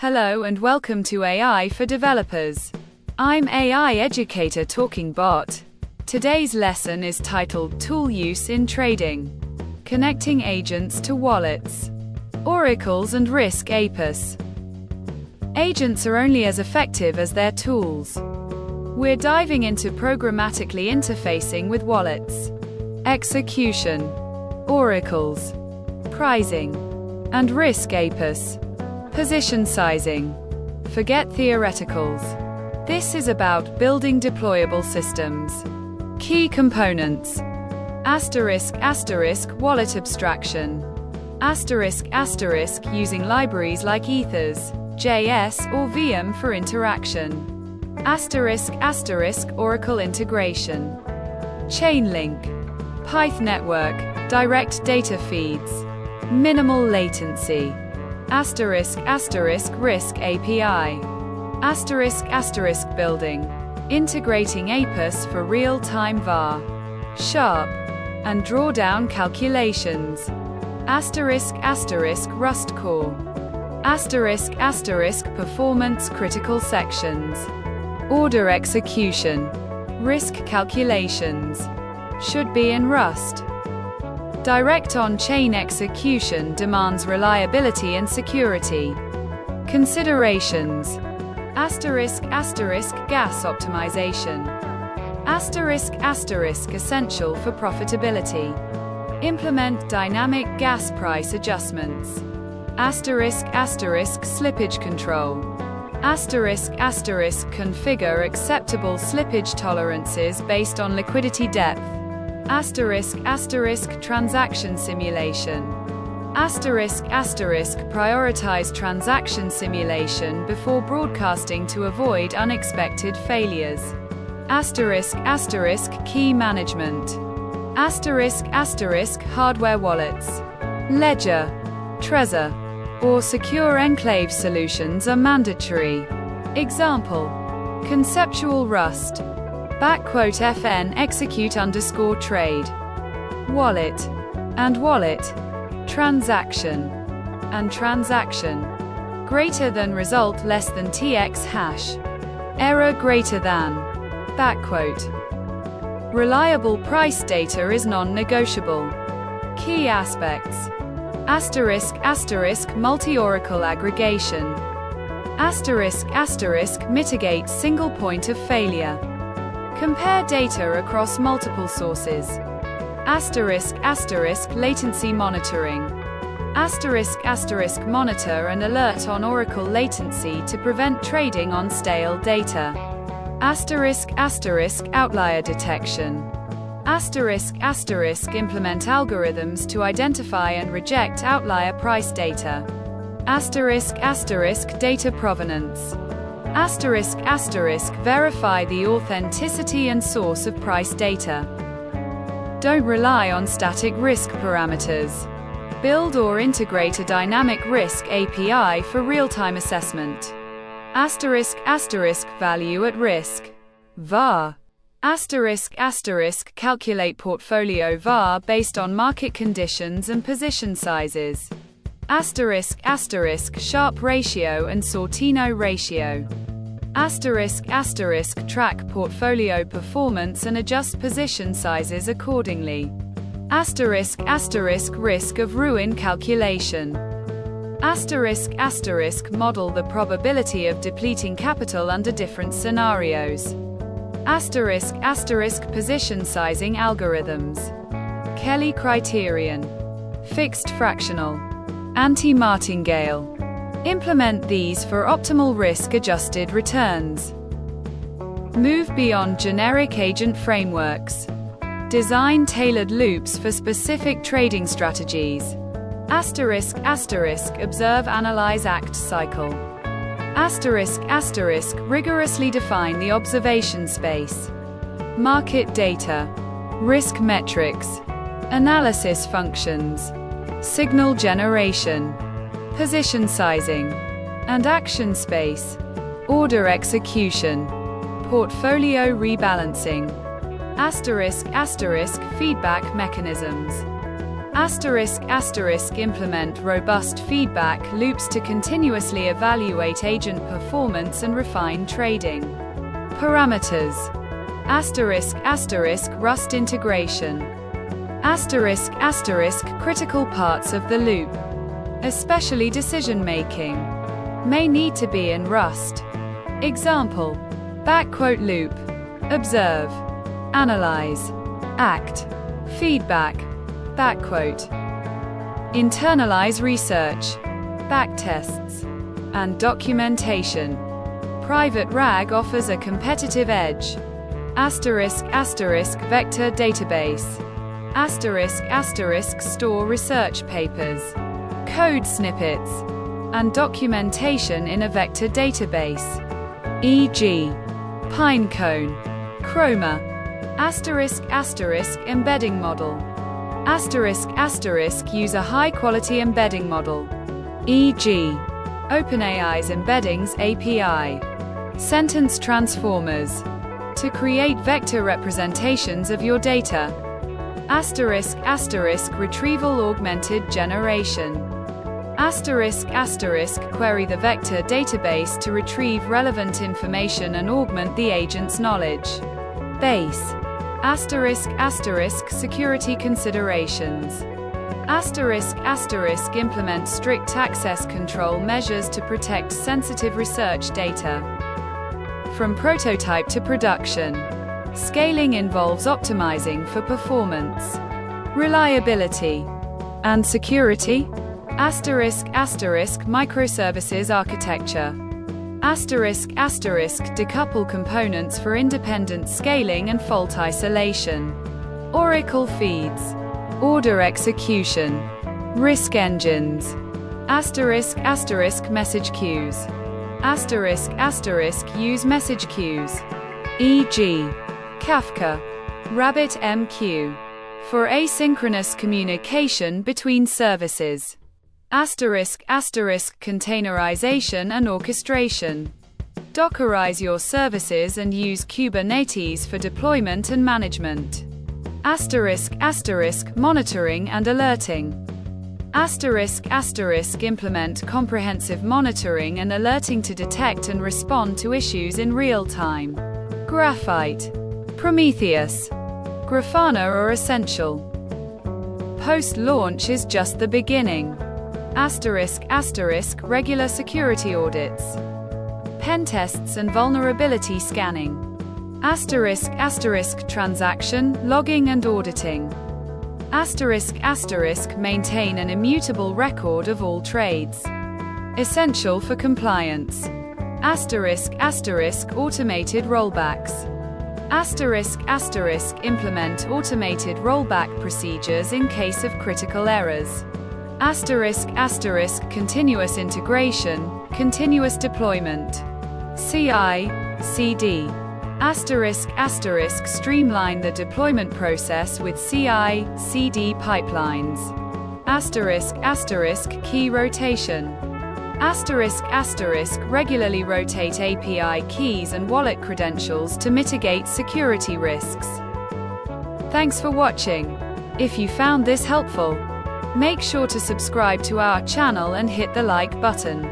Hello and welcome to AI for Developers. I'm AI Educator Talking Bot. Today's lesson is titled Tool Use in Trading. Connecting Agents to Wallets. Oracles and Risk APIs. Agents are only as effective as their tools. We're diving into programmatically interfacing with wallets. Execution. Oracles. Pricing. And Risk APIs. Position sizing. Forget theoreticals. This is about building deployable systems. Key components. **** wallet abstraction. *** using libraries like Ethers, JS or VM for interaction. *** Oracle integration. Chainlink. Python network, direct data feeds. Minimal latency. ****Risk API. **** building. Integrating APIs for real-time VAR, sharp, and drawdown calculations. **** core. **** performance critical sections. Order execution. Risk calculations. Should be in Rust. Direct on-chain execution demands reliability and security. Considerations. **** gas optimization. **** essential for profitability. Implement dynamic gas price adjustments. **** slippage control. **** configure acceptable slippage tolerances based on liquidity depth. **** transaction simulation. Prioritize transaction simulation before broadcasting to avoid unexpected failures. **** key management. **** hardware wallets. Ledger, Trezor, or secure enclave solutions are mandatory. Example. Conceptual Rust. *FN execute _trade. Wallet. And wallet. Transaction. And transaction. Greater than result less than TX hash. Error greater than. Reliable price data is non-negotiable. Key aspects. **** multi-oracle aggregation. **** mitigates single point of failure. Compare data across multiple sources. **** latency monitoring. **** monitor and alert on Oracle latency to prevent trading on stale data. **** outlier detection. **** implement algorithms to identify and reject outlier price data. **** data provenance. **** verify the authenticity and source of price data. Don't rely on static risk parameters. Build or integrate a dynamic risk API for real-time assessment. **** value at risk. VAR. **** calculate portfolio VAR based on market conditions and position sizes. **** Sharpe ratio and Sortino ratio. **** track portfolio performance and adjust position sizes accordingly. **** risk of ruin calculation. **** model the probability of depleting capital under different scenarios. **** position sizing algorithms. Kelly criterion. Fixed fractional. Anti-martingale. Implement these for optimal risk-adjusted returns. Move beyond generic agent frameworks. Design tailored loops for specific trading strategies. **** observe, analyze, act cycle. **** rigorously define the observation space. Market data. Risk metrics. Analysis functions. Signal generation. Position sizing. And action space. Order execution. Portfolio rebalancing. **** feedback mechanisms. Implement robust feedback loops to continuously evaluate agent performance and refine trading parameters. Rust integration. Critical parts of the loop, especially decision-making, may need to be in Rust. Example: loop, observe, analyze, act, feedback, internalize research, backtests, and documentation. Private RAG offers a competitive edge. Vector database. Store research papers, code snippets, and documentation in a vector database, e.g., Pinecone, Chroma, embedding model. Use a high-quality embedding model, e.g., OpenAI's Embeddings API, sentence transformers, to create vector representations of your data. Retrieval augmented generation. Query the vector database to retrieve relevant information and augment the agent's knowledge base. Security considerations. Implement strict access control measures to protect sensitive research data. From prototype to production, scaling involves optimizing for performance, reliability, and security. Microservices architecture. Decouple components for independent scaling and fault isolation. Oracle feeds. Order execution. Risk engines. Message queues. Use message queues, e.g., Kafka, RabbitMQ, for asynchronous communication between services. Containerization and orchestration. Dockerize your services and use Kubernetes for deployment and management. Monitoring and alerting. Implement comprehensive monitoring and alerting to detect and respond to issues in real time. Graphite, Prometheus, Grafana are essential. Post-launch is just the beginning. Regular security audits, pen tests and vulnerability scanning. Transaction, logging and auditing. Maintain an immutable record of all trades. Essential for compliance. Automated rollbacks. Implement automated rollback procedures in case of critical errors. Continuous integration, continuous deployment. CI/CD. Streamline the deployment process with CI/CD pipelines. Key rotation. Regularly rotate API keys and wallet credentials to mitigate security risks. Thanks for watching. If you found this helpful, make sure to subscribe to our channel and hit the like button.